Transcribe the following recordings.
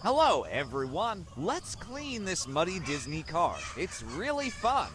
Hello, everyone. Let's clean this muddy Disney car. It's really fun.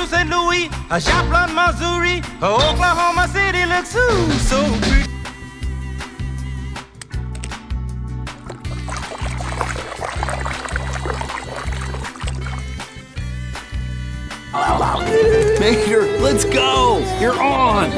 St. Louis, a Joplin, Missouri, Oklahoma City looks so pretty. Mater, let's go! You're on!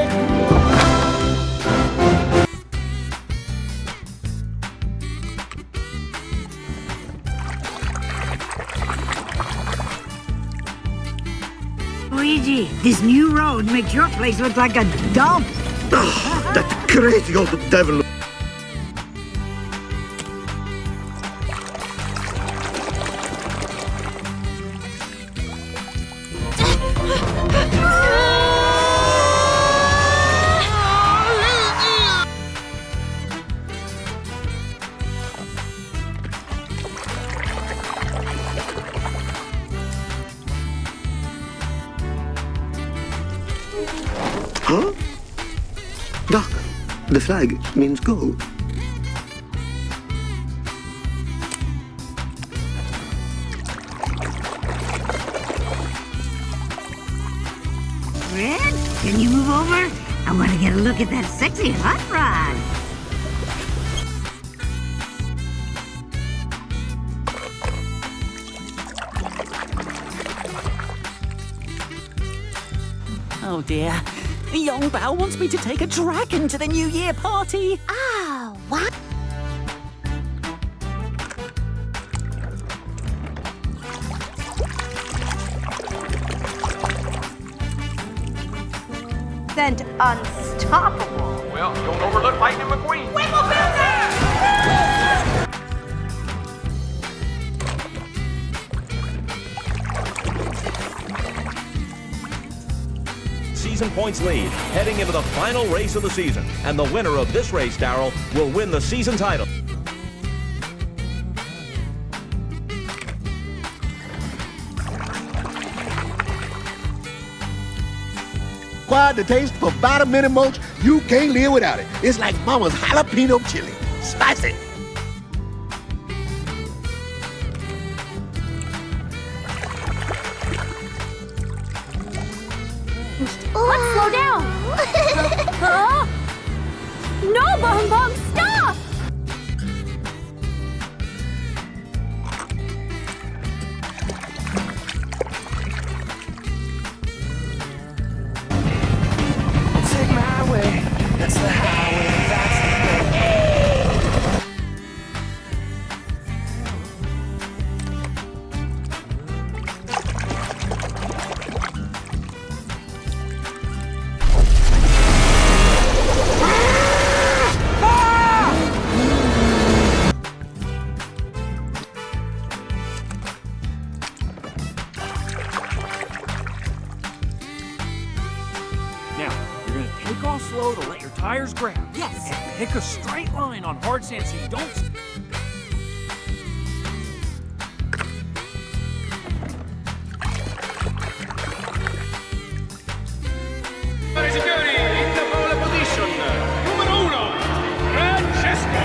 Luigi, this new road makes your place look like a dump. That crazy old devil. Huh? Doc, the flag means go. Red, can you move over? I want to get a look at that sexy hot rod. Oh dear. Young Bao wants me to take a dragon to the New Year party. Oh, what? Sent unstoppable. Well, don't overlook Lightning McQueen. Season points lead, heading into the final race of the season. And the winner of this race, Darryl, will win the season title. Acquired the taste for Vita Mini Mulch, you can't live without it. It's like Mama's jalapeno chili. Spicy. Let's slow down. Huh? No, Bum Bum, stop! Take off slow to let your tires grab. Yes. And pick a straight line on hard sand so you don't... Signori, in the pole position, numero 1, Francesco.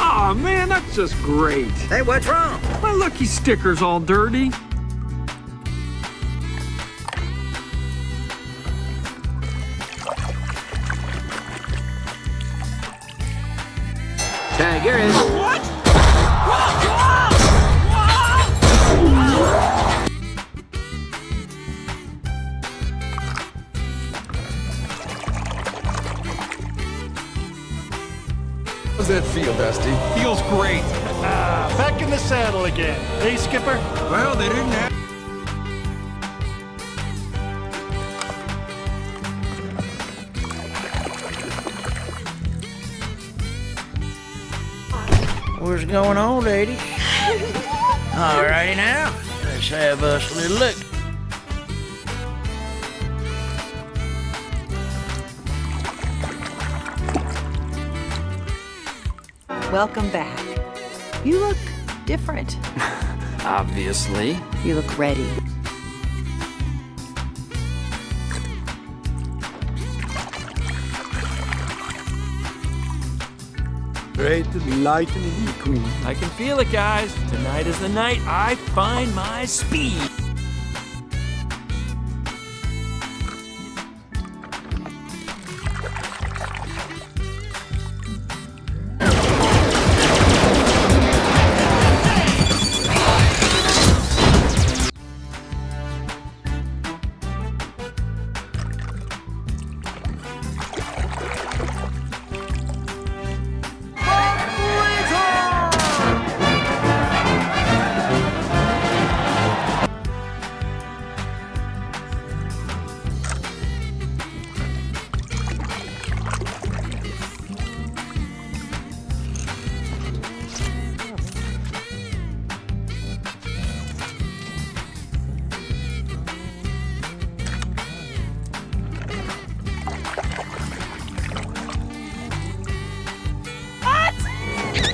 Oh, man, that's just great. Hey, what's wrong? My lucky sticker's all dirty. Tag, you're in. What? How's that feel, Dusty? Feels great. Back in the saddle again. Hey, Skipper? Well, they didn't have... What's going on, lady? Alrighty now. Let's have us a little look. Welcome back. You look different. Obviously. You look ready. Great to be light in the heat, Queen. I can feel it, guys. Tonight is the night I find my speed.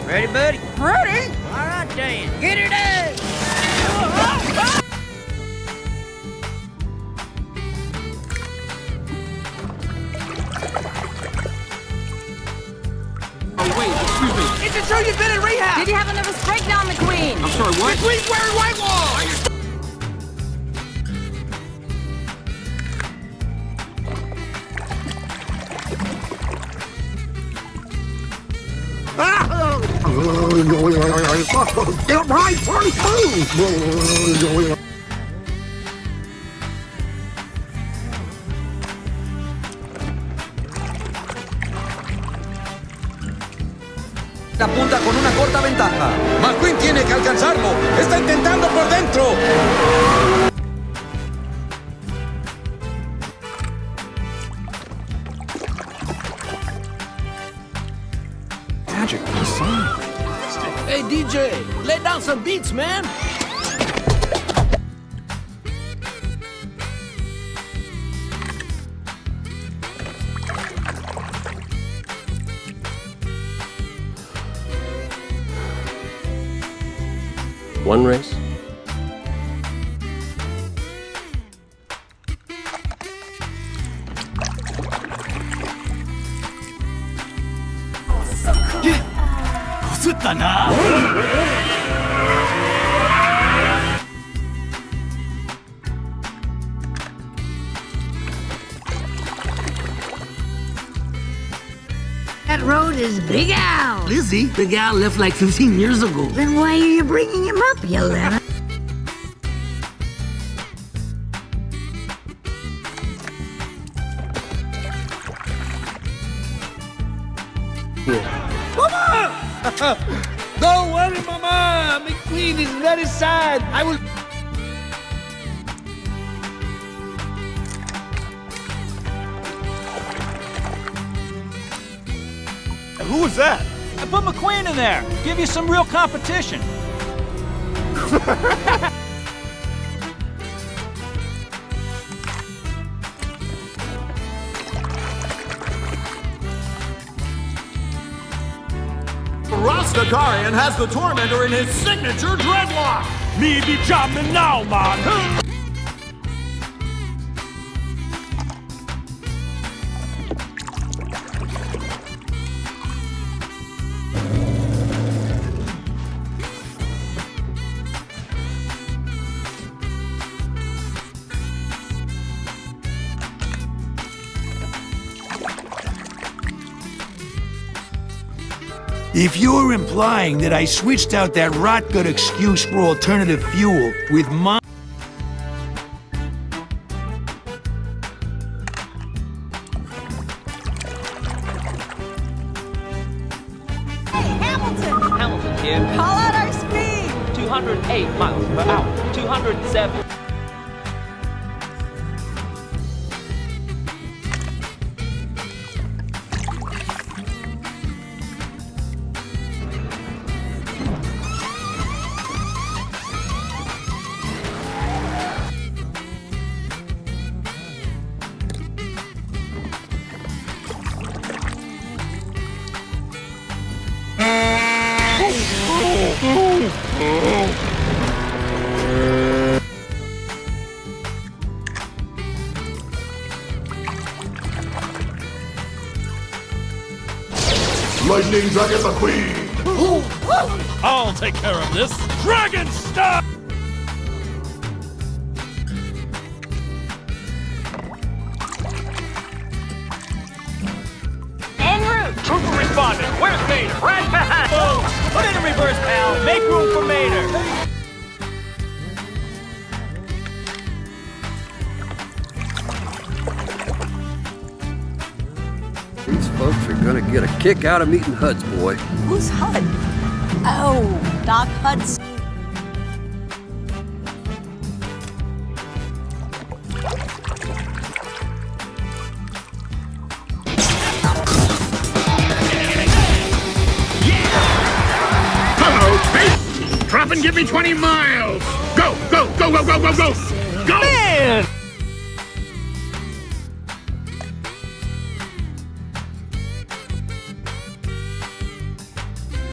Ready, buddy? Ready? All right, Dan. Get it in! Oh, wait, excuse me. It's a show you've been in rehab! Did you have a nervous breakdown, McQueen? I'm sorry, what? McQueen's wearing white wall. Get right, 42! Apunta con una corta ventaja. McQueen tiene que alcanzarlo. Está intentando por dentro. Magically signed. Hey, DJ, lay down some beats, man. One race. That road is Big Al. Lizzie, the guy left like 15 years ago. Then why are you bringing him up, you lemon? Don't worry, Mama. McQueen is very sad. I will... Who was that? I put McQueen in there. Give you some real competition. Rastafarian has the Tormentor in his signature dreadlock. Me be jamming now, man. If you're implying that I switched out that rot-gut excuse for alternative fuel with my... Hamilton here. Call out our speed. 208 miles per hour. 207. Lightning Dragon McQueen! I'll take care of this. Dragon Star! En route. Trooper responded. Where's Mater? Right behind. Oh, put it in reverse, pal. Make room for Mater. These folks are gonna get a kick out of meeting Hud's boy. Who's Hud? Oh, Doc Hud's. Drop and give me 20 miles! Go, go, go, go, go, go, go! Go! Man!